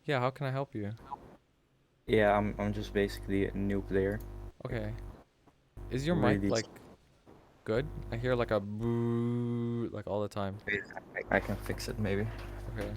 Yeah, how can I help you? Yeah, I'm just basically a new player. Okay. Is your mic Really, like good? I hear like a boo like all the time. I can fix it maybe. Okay.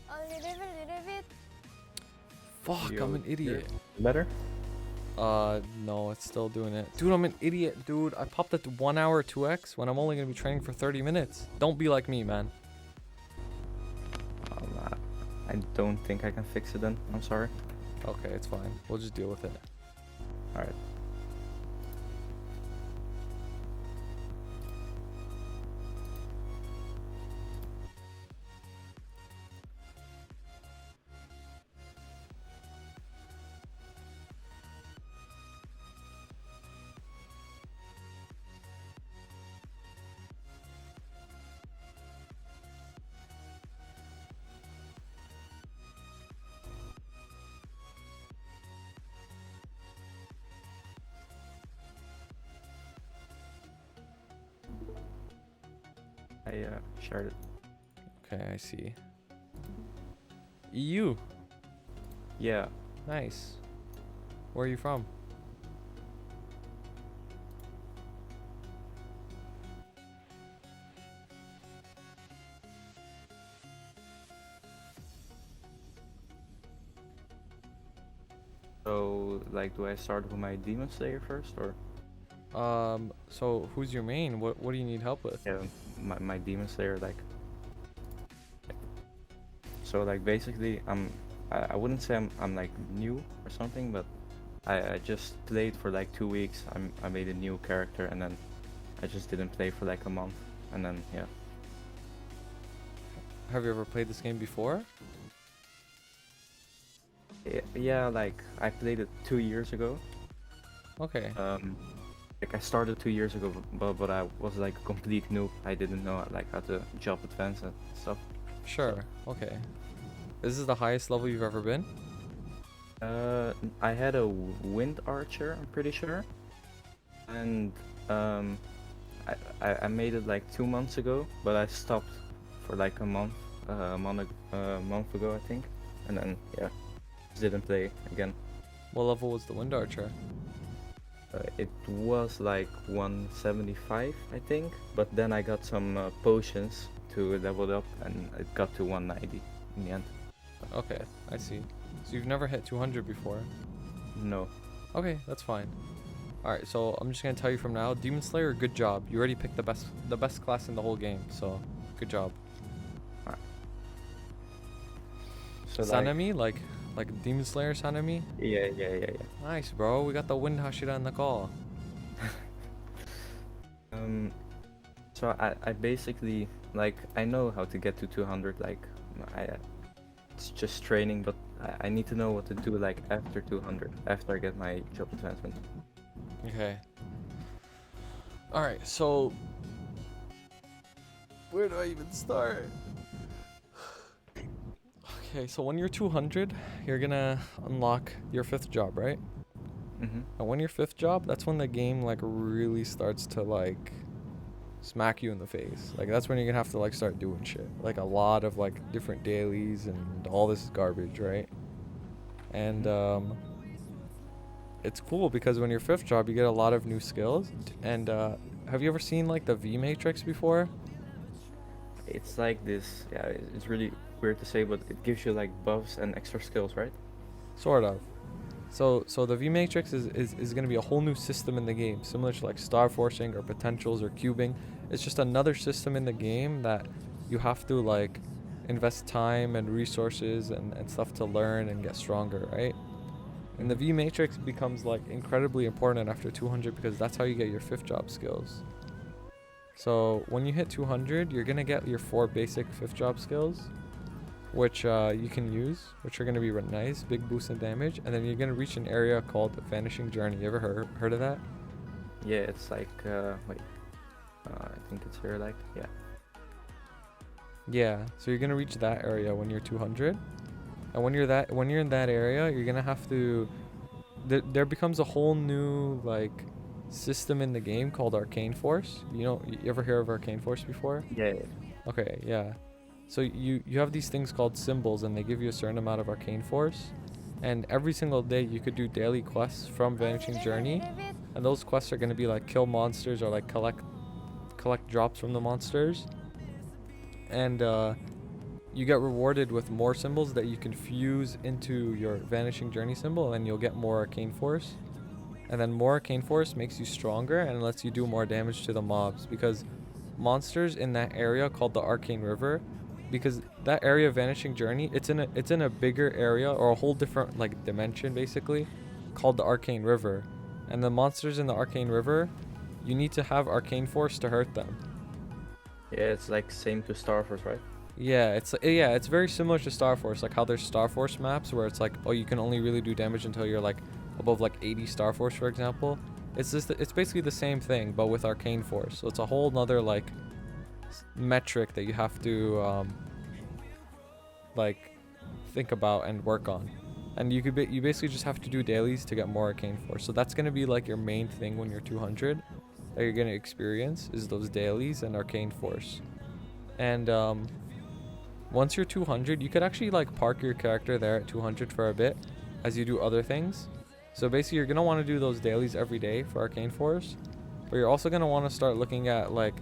A little bit. Fuck, I'm Yo, an idiot. better? No, it's still doing it. Dude, I'm an idiot, dude. I popped at 1 hour 2x when I'm only gonna be training for 30 minutes. Don't be like me, man. Um, I don't think I can fix it then. I'm sorry. Okay, it's fine. We'll just deal with it. All right. I shared it. Okay, I see. EU. Yeah. Nice. Where are you from? So, like, do I start with my Demon Slayer first, or? So who's your main? What do you need help with? Yeah, my Demon Slayer, like. So, like, basically, I wouldn't say I'm like new or something, but I just played for like 2 weeks. I made a new character, and then I just didn't play for like a month, and then yeah. Have you ever played this game before? Yeah, like I played it 2 years ago. Okay. Like I started 2 years ago, but I was like a complete noob. I didn't know like how to jump advance and stuff. So, Sure. Okay. This is the highest level you've ever been? I had a wind archer, I'm pretty sure, and um, I made it like 2 months ago, but I stopped for like a month ago, I think, and then yeah, just didn't play again. What level was the Wind Archer? It was like 175, I think, but then I got some potions to level it up, and it got to 190 in the end. Okay, I see. So you've never hit 200 before? No. Okay, that's fine. Alright, so I'm just gonna tell you from now, Demon Slayer, good job. You already picked the best class in the whole game, so good job. Alright. So like, Sanemi, like Demon Slayer Sanemi? yeah. Nice, bro. We got the Wind Hashira in the call. Um, so I basically like I know how to get to 200. Like I, it's just training, but I need to know what to do like after 200, after I get my job advancement. Okay. Alright, so where do I even start? Okay, so when you're 200, you're gonna unlock your 5th job, right? And when you're 5th job, that's when the game like really starts to like smack you in the face. Like that's when you're gonna have to like start doing shit. Like a lot of like different dailies and all this garbage, right? And it's cool because when you're 5th job, you get a lot of new skills. And have you ever seen like the V Matrix before? It's like this. Yeah, it's really weird to say, but it gives you like buffs and extra skills, right? Sort of. So the V Matrix is going to be a whole new system in the game, similar to like star forcing or potentials or cubing. It's just another system in the game that you have to like invest time and resources and stuff to learn and get stronger, right? And the V Matrix becomes like incredibly important after 200 because that's how you get your 5th job skills. So when you hit 200, you're going to get your 4 basic 5th job skills, which you can use, which are going to be nice, big boost in damage. And then you're going to reach an area called Vanishing Journey. You ever heard of that? Yeah, it's like, wait, I think it's here, like, yeah. Yeah, so you're going to reach that area when you're 200. And when you're in that area, you're going to have to, there becomes a whole new, like, system in the game called Arcane Force. You ever hear of Arcane Force before? Yeah. Okay, yeah. So you have these things called symbols, and they give you a certain amount of Arcane Force. And every single day you could do daily quests from Vanishing Journey. And those quests are going to be like kill monsters or like collect drops from the monsters. And you get rewarded with more symbols that you can fuse into your Vanishing Journey symbol, and you'll get more Arcane Force. And then more Arcane Force makes you stronger and lets you do more damage to the mobs, because monsters in that area called the Arcane River, because that area of Vanishing Journey, it's in a bigger area or a whole different like dimension basically, called the Arcane River. And the monsters in the Arcane River, you need to have Arcane Force to hurt them. Yeah, it's like same to Star Force, right? Yeah, it's very similar to Star Force, like how there's Star Force maps where it's like, oh, you can only really do damage until you're like above like 80 Star Force, for example. It's basically the same thing but with Arcane Force. So it's a whole nother like metric that you have to like think about and work on. And you basically just have to do dailies to get more Arcane Force. So that's going to be like your main thing when you're 200 that you're going to experience, is those dailies and Arcane Force. And once you're 200, you could actually like park your character there at 200 for a bit as you do other things. So basically you're going to want to do those dailies every day for Arcane Force, but you're also going to want to start looking at like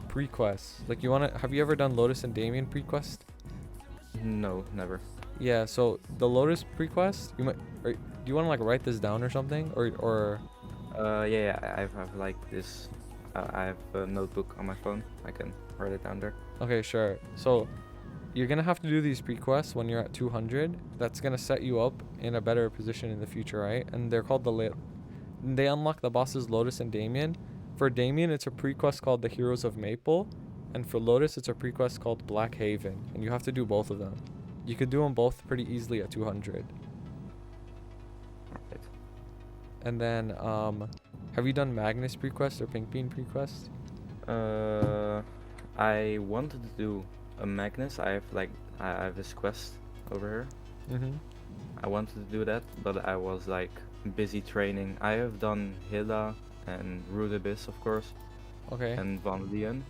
prequests. Like have you ever done Lotus and Damien prequest? No, never. Yeah, so the Lotus Prequest, do you want to like write this down or something, or Yeah, I have like this. I have a notebook on my phone. I can write it down there. Okay, sure. So you're gonna have to do these prequests when you're at 200. That's gonna set you up in a better position in the future, right? And they're called they unlock the bosses Lotus and Damien. For Damien, it's a prequest called the Heroes of Maple, and for Lotus, it's a prequest called Black Haven, and you have to do both of them. You could do them both pretty easily at 200. Alright. And then, have you done Magnus Prequest or Pink Bean Prequest? I wanted to do a Magnus. I have this quest over here. Mm-hmm. I wanted to do that, but I was like busy training. I have done Hilla and Rude Abyss, of course. Okay. And Van Leon.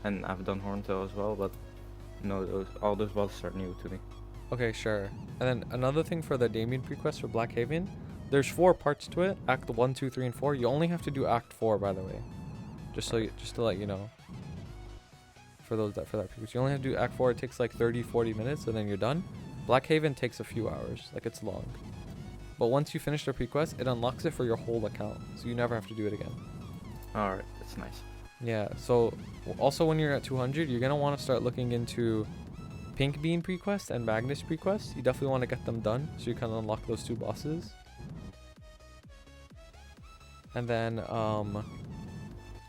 And I've done Horntail as well, but no, all those bosses are new to me. Okay, sure. And then another thing for the Damien Prequest for Black Haven, there's 4 parts to it. Act 1, 2, 3, and 4. You only have to do Act 4, by the way. Just to let you know. For that prequest, you only have to do Act 4. It takes like 30-40 minutes, and then you're done. Black Haven takes a few hours, like it's long. But once you finish the prequest, it unlocks it for your whole account, so you never have to do it again. Alright, that's nice. Yeah, so also when you're at 200, you're going to want to start looking into Pink Bean Prequest and Magnus Prequest. You definitely want to get them done so you can unlock those 2 bosses. And then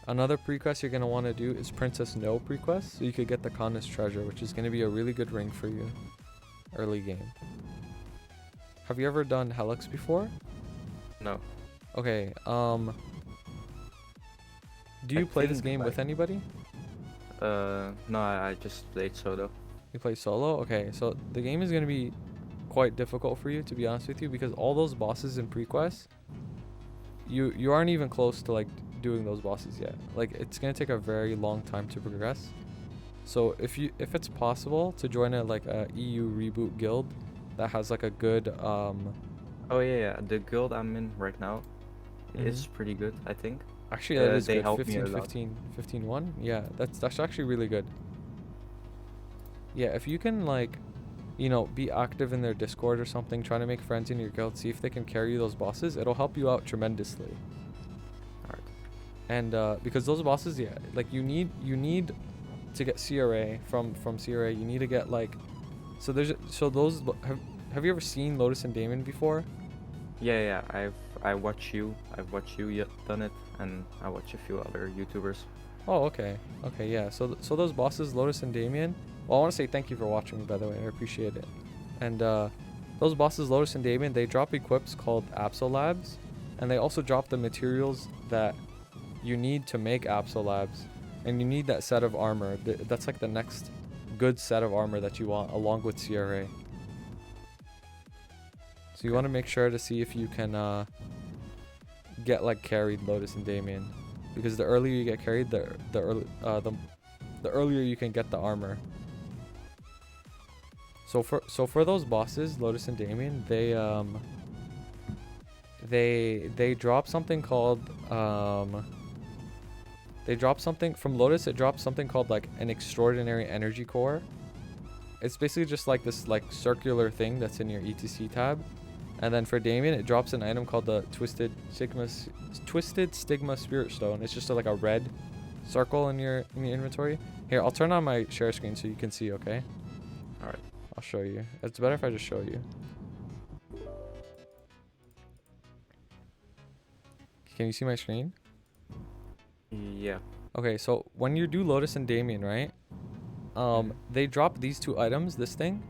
another prequest you're going to want to do is Princess No Prequest, so you could get the Conus Treasure, which is going to be a really good ring for you early game. Have you ever done Helix before? No. Okay, do you play this game with anybody? No, I just played solo. You play solo? Okay, so the game is going to be quite difficult for you, to be honest with you, because all those bosses in Prequest, you aren't even close to like doing those bosses yet. Like it's gonna take a very long time to progress. So if it's possible to join a like a EU reboot guild that has like a good Oh yeah, the guild I'm in right now is Mhm. pretty good, I think. Actually that is They good. help me 15 a lot. 15 15-1. Yeah, that's actually really good. Yeah, if you can like, you know, be active in their Discord or something, trying to make friends in your guild, see if they can carry those bosses, it'll help you out tremendously. Alright. And because those bosses, yeah, like you need to get CRA from CRA. You need to get like, so there's so those have you ever seen Lotus and Damon before? Yeah, I've watched you done it, and I watch a few other YouTubers. Oh, okay, yeah. So so those bosses, Lotus and Damien. Well, I want to say thank you for watching me, by the way. I appreciate it. And those bosses, Lotus and Damien, they drop equips called Absolabs, and they also drop the materials that you need to make Absolabs, and you need that set of armor. That's like the next good set of armor that you want, along with CRA. So you want to make sure to see if you can get like carried Lotus and Damien, because the earlier you get carried, the earlier you can get the armor. So for those bosses, Lotus and Damien, they drop something called they drop something from Lotus. It drops something called like an extraordinary energy core. It's basically just like this like circular thing that's in your ETC tab. And then for Damien, it drops an item called the Twisted Stigma Spirit Stone. It's just like a red circle in your inventory. Here, I'll turn on my share screen so you can see, okay? Alright. I'll show you. It's better if I just show you. Can you see my screen? Yeah. Okay, so when you do Lotus and Damien, right? They drop these two items, this thing,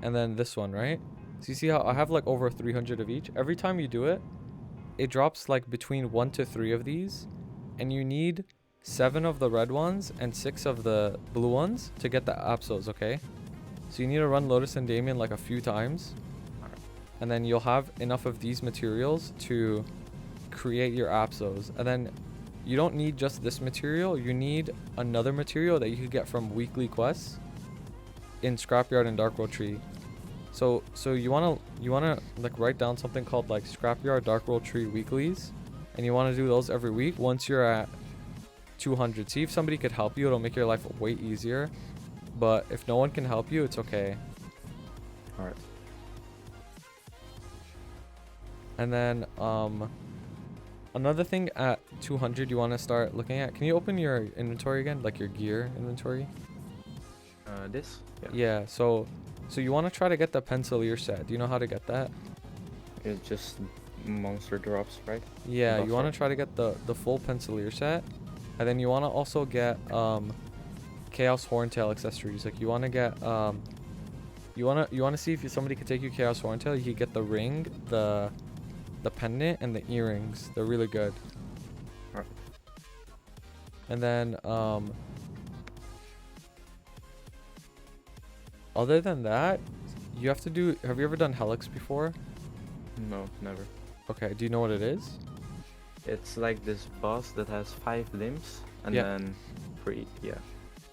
and then this one, right? So you see how I have like over 300 of each? Every time you do it, it drops like between 1 to 3 of these, and you need 7 of the red ones and 6 of the blue ones to get the Apsos, okay? So you need to run Lotus and Damien like a few times, and then you'll have enough of these materials to create your Apsos. And then you don't need just this material, you need another material that you could get from weekly quests in Scrapyard and Dark World Tree. So you wanna like write down something called like Scrapyard, Dark World Tree weeklies, and you wanna do those every week once you're at 200. See if somebody could help you, it'll make your life way easier. But if no one can help you, it's okay. Alright. And then another thing at 200 you want to start looking at. Can you open your inventory again, like your gear inventory? This? Yeah. So you want to try to get the Pencilier set. Do you know how to get that? It's just monster drops, right? Yeah. You want Buffer. to try to get the full Pencilier set, and then you want to also get Chaos Horntail accessories. Like you want to get you want to see if somebody could take you Chaos Horntail. You could get the ring, the pendant, and the earrings. They're really good. Alright. And then other than that, you have to do. Have you ever done Helix before? No, never. Okay. Do you know what it is? It's like this boss that has 5 limbs, and Yeah. then 3, yeah.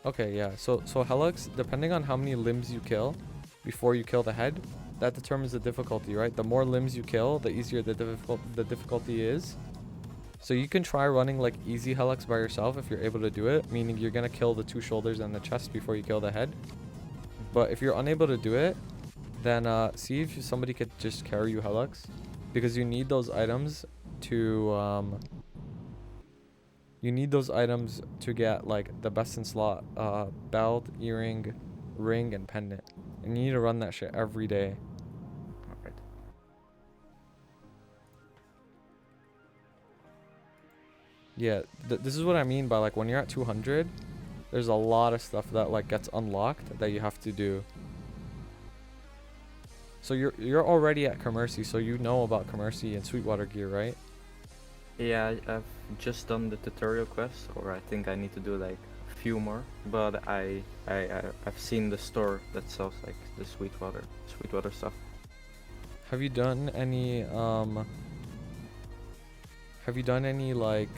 Okay. Yeah. So Helix, depending on how many limbs you kill before you kill the head, that determines the difficulty, right? The more limbs you kill, the easier the difficulty is. So you can try running like easy Helix by yourself if you're able to do it, meaning you're gonna kill the 2 shoulders and the chest before you kill the head. But if you're unable to do it, then see if somebody could just carry you Helix, because you need those items to get like the best in slot belt, earring, ring, and pendant. And you need to run that shit every day. Alright. Yeah, this is what I mean by like when you're at 200, there's a lot of stuff that like gets unlocked that you have to do. So you're already at Commercy, so you know about Commercy and Sweetwater gear, right? Yeah, I've just done the tutorial quest, or I think I need to do like a few more. But I've seen the store that sells like the Sweetwater stuff. Have you done any like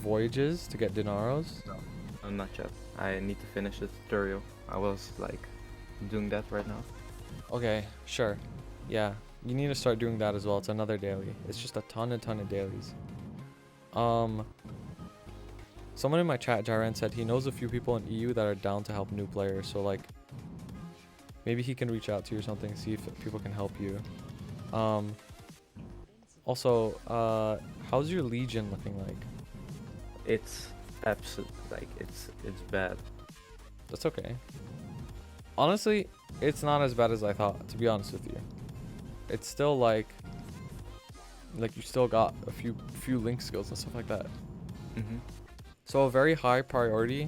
voyages to get dinaros? No. No, not yet. I need to finish the tutorial. I was like doing that right now. Okay, sure. Yeah, you need to start doing that as well. It's another daily. It's just a ton of dailies. Someone in my chat, Jaren, said he knows a few people in EU that are down to help new players. So like, maybe he can reach out to you or something, see if people can help you. Also, how's your Legion looking like? It's absolute like it's bad. That's okay. Honestly, it's not as bad as I thought, to be honest with you. It's still like you still got a few link skills and stuff like that. So a very high priority,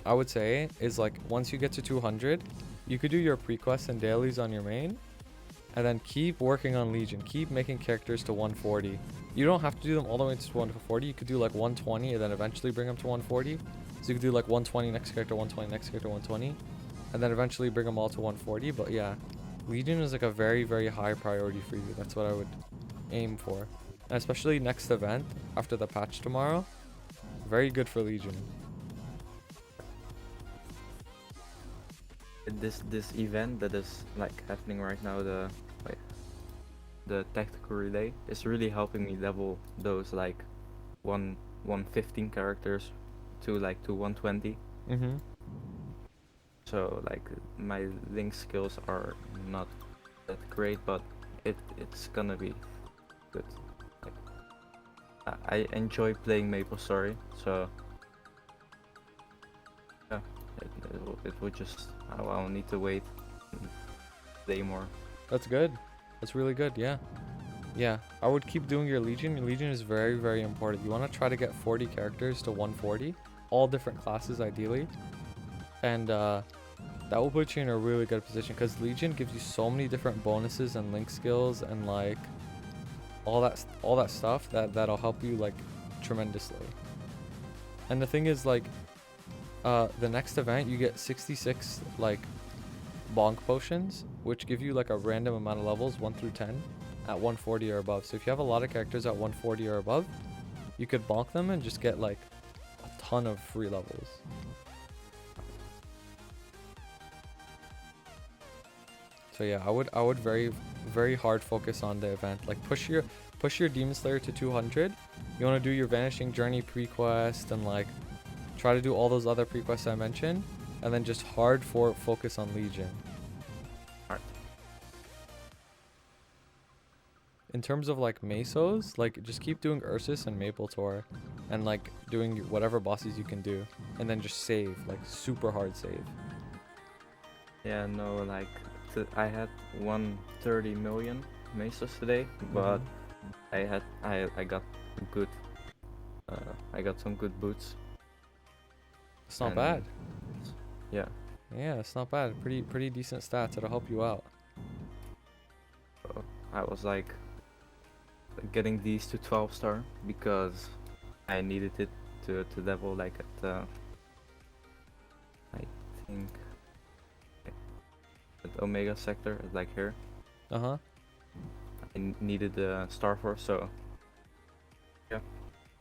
I would say, is like once you get to 200, you could do your prequests and dailies on your main, and then keep working on Legion. Keep making characters to 140. You don't have to do them all the way to 140. You could do like 120 and then eventually bring them to 140. So you could do like 120 next character, 120 next character, 120, and then eventually bring them all to 140. But yeah, Legion is like a very, very high priority for you. That's what I would aim for. And especially next event after the patch tomorrow. Very good for Legion. This event that is like happening right now, the tactical relay, is really helping me level those like 115 characters to 120. So like my link skills are not that great, but it's gonna be good. Like, I enjoy playing MapleStory, so yeah, it would just I'll need to wait and play more. That's good. That's really good. Yeah. Yeah. I would keep doing your Legion. Your Legion is very, very important. You want to try to get 40 characters to 140, all different classes ideally, and that will put you in a really good position because Legion gives you so many different bonuses and link skills and like all that stuff that'll help you like tremendously. And the thing is like the next event you get 66 like bonk potions, which give you like a random amount of levels 1 through 10 at 140 or above. So if you have a lot of characters at 140 or above, you could bonk them and just get like a ton of free levels. So yeah, I would very, very hard focus on the event. Like push your Demon Slayer to 200. You want to do your Vanishing Journey prequest and like try to do all those other prequests I mentioned, and then just hard focus on Legion. Alright. In terms of like mesos, like just keep doing Ursus and Maple Tour, and like doing whatever bosses you can do, and then just save, like super hard save. Yeah, no, like I had 130 million mesos today, but I got good I got some good boots. It's not And bad. Yeah. Yeah, it's not bad. Pretty decent stats. It'll help you out. So I was like getting these to 12 star because I needed it to level like at I think at Omega sector, like here. Uh-huh. I needed the Star Force, so yeah,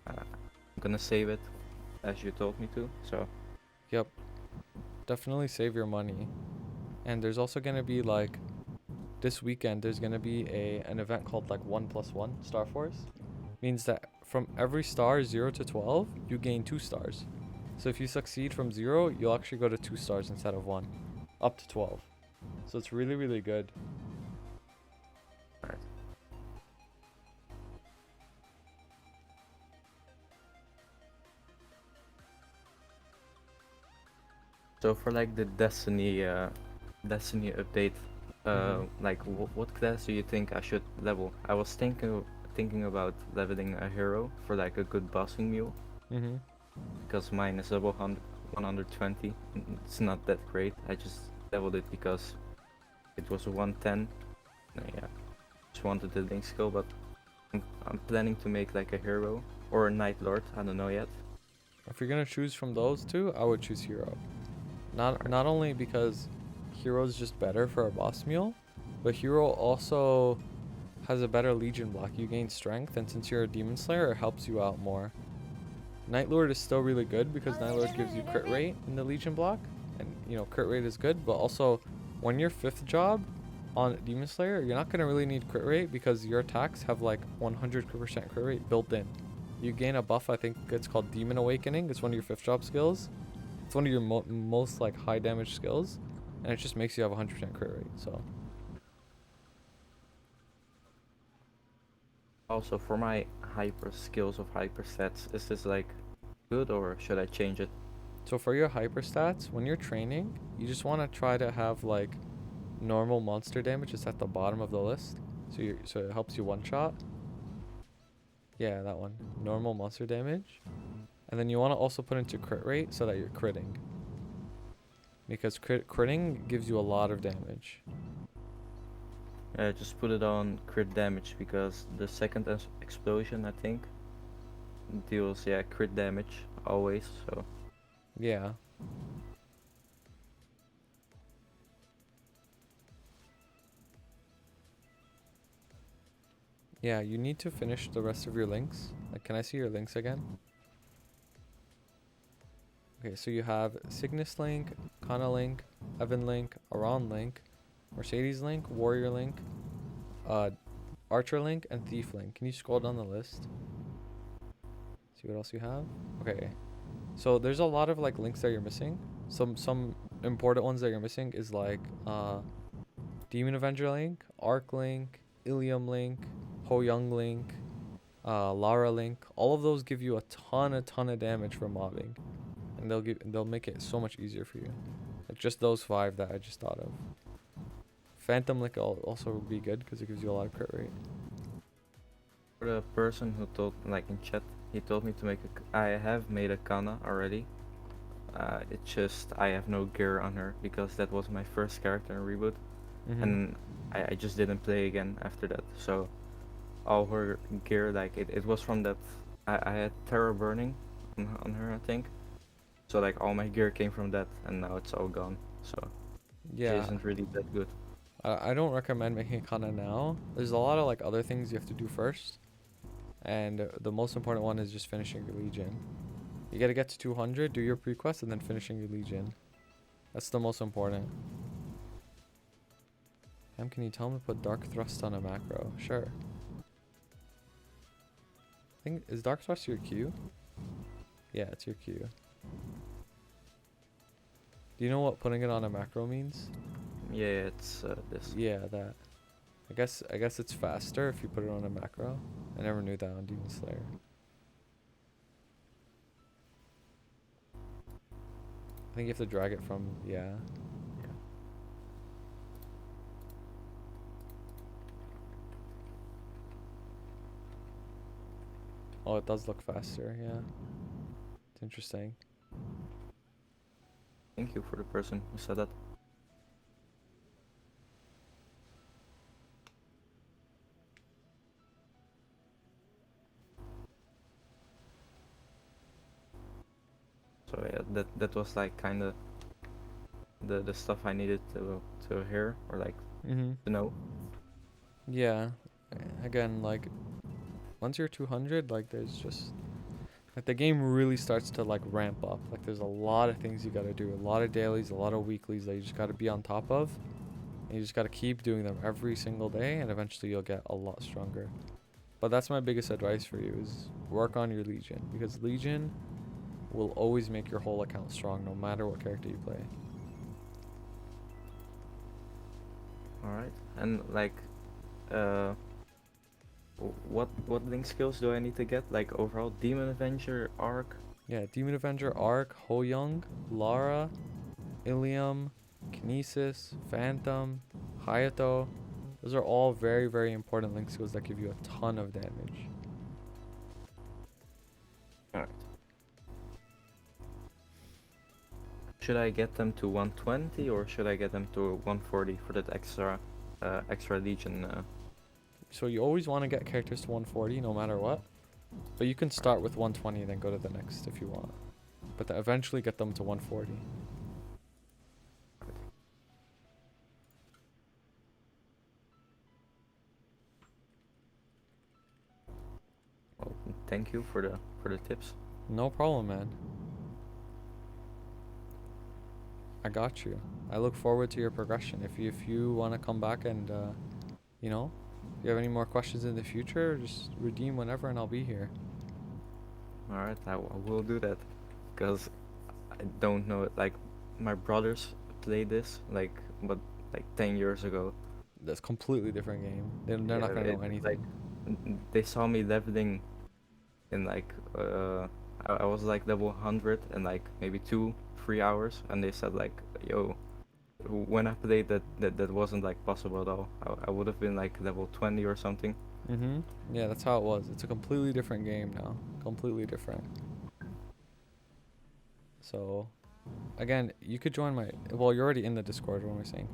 I'm gonna save it as you told me to. So Yep. Definitely save your money. And there's also gonna be like this weekend there's gonna be an event called like 1+1 Star Force. Means that from every star 0 to 12 you gain 2 stars. So if you succeed from 0, you'll actually go to 2 stars instead of 1, up to 12. So it's really, really good. alright. So for like the Destiny update, like what class do you think I should level? I was thinking about leveling a hero for like a good bossing mule, because mine is level 120. It's not that great. I just leveled it because it was a 110. Yeah, just wanted the link skill, but I'm planning to make like a hero or a Night Lord. I don't know yet. If you're gonna choose from those two, I would choose hero. Not only because hero is just better for a boss mule, But hero also has a better Legion block. You gain strength, and since you're a Demon Slayer, it helps you out more. Night Lord is still really good because Night Lord gives you crit rate in the Legion block, and you know crit rate is good. But also, when you're 5th job on Demon Slayer, you're not gonna really need crit rate because your attacks have like 100% crit rate built in. You gain a buff. I think it's called Demon Awakening. It's one of your 5th job skills. It's one of your most like high damage skills, and it just makes you have 100% crit rate. So. Also, for my hyper skills of hyper stats, is this like good or should I change it? So for your hyper stats, when you're training, you just want to try to have like normal monster damage is at the bottom of the list. So it helps you one shot. Yeah, that one. Normal monster damage. And then you want to also put into crit rate so that you're critting. Because critting gives you a lot of damage. Just put it on crit damage because the second explosion, I think, deals crit damage always. So Yeah. Yeah, you need to finish the rest of your links. Like, can I see your links again? Okay, so you have Cygnus Link, Kana Link, Evan Link, Aran Link, Mercedes Link, Warrior Link, Archer Link, and Thief Link. Can you scroll down the list? See what else you have? Okay. So there's a lot of like links that you're missing. Some important ones that you're missing is like Demon Avenger Link, Arc Link, Ilium Link, Ho Young Link, Lara Link. All of those give you a ton of damage for mobbing. And they'll make it so much easier for you. Like just those 5 that I just thought of. Phantom Link also would be good because it gives you a lot of crit rate. for the person who told, like in chat, he told me to make I have made a Kana already. It's just I have no gear on her because that was my first character in Reboot, and I just didn't play again after that. So all her gear, like it was from that. I had Terror Burning on her, I think. So like all my gear came from that, and now it's all gone. So she Yeah, isn't really that good. I don't recommend making a Kana now. There's a lot of like other things you have to do first, and the most important one is just finishing your Legion. You gotta get to 200, do your prequest, and then finishing your Legion. That's the most important. Can you tell me to put Dark Thrust on a macro? Sure. Is Dark Thrust your Q? Yeah, it's your Q. Do you know what putting it on a macro means? Yeah, it's this. Yeah, that. I guess it's faster if you put it on a macro. I never knew that on Demon Slayer. I think you have to drag it from, yeah. Oh, it does look faster, yeah. It's interesting. Thank you for the person who said that. So yeah, that was like kind of the stuff I needed to hear or like to know. Yeah. Again, like, once you're 200, like, there's just... Like, the game really starts to, like, ramp up. Like, there's a lot of things you gotta do. A lot of dailies, a lot of weeklies that you just gotta be on top of. And you just gotta keep doing them every single day, and eventually you'll get a lot stronger. But that's my biggest advice for you, is work on your Legion. Because Legion will always make your whole account strong, no matter what character you play. Alright, and like, what link skills do I need to get? Like overall, Demon Avenger, Arc. Yeah, Demon Avenger, Arc, Ho Young, Lara, Ilium, Kinesis, Phantom, Hayato. Those are all very, very important link skills that give you a ton of damage. Alright. Should I get them to 120 or should I get them to 140 for that extra Legion? So you always want to get characters to 140 no matter what. But you can start with 120 and then go to the next if you want. But then eventually get them to 140. thank you for the tips. No problem, man. I got you. I look forward to your progression. If you want to come back and you know, if you have any more questions in the future, just redeem whenever and I'll be here. All right, I will do that, because I don't know it. Like my brothers played this but 10 years ago. That's completely different game. They're not Yeah, gonna know it's like anything. they saw me leveling in I was like level 100 in like maybe 2-3 hours, and they said like, yo, when I played that wasn't like possible at all. I would have been like level 20 or something. Mhm. Yeah, that's how it was. It's a completely different game now. Completely different. So, again, you could join my. Well, you're already in the Discord. What am I saying?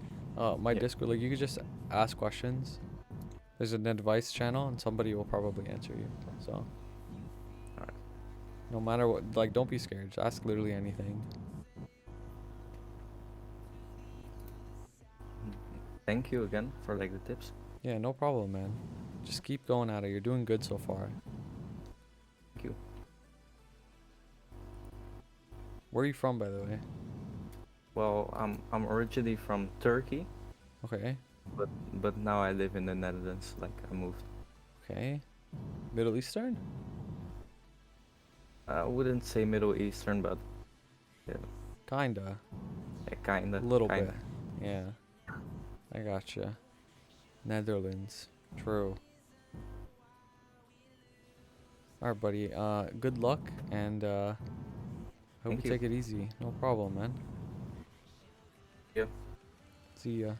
My Yeah. Discord, like you could just ask questions. There's an advice channel, and somebody will probably answer you. So, Alright. no matter what, like, don't be scared. Just ask literally anything. Thank you again for like the tips. Yeah, no problem, man. Just keep going at it. You're doing good so far. Thank you. Where are you from, by the way? Well, I'm originally from Turkey, Okay. but now I live in the Netherlands. Like I moved. Okay. Middle Eastern? I wouldn't say Middle Eastern, but yeah, Kinda. kinda. A little kinda. bit. Yeah. I gotcha. Netherlands. True. Alright, buddy. Good luck, and hope Thank you you. take it easy. No problem, man. Yeah. See ya.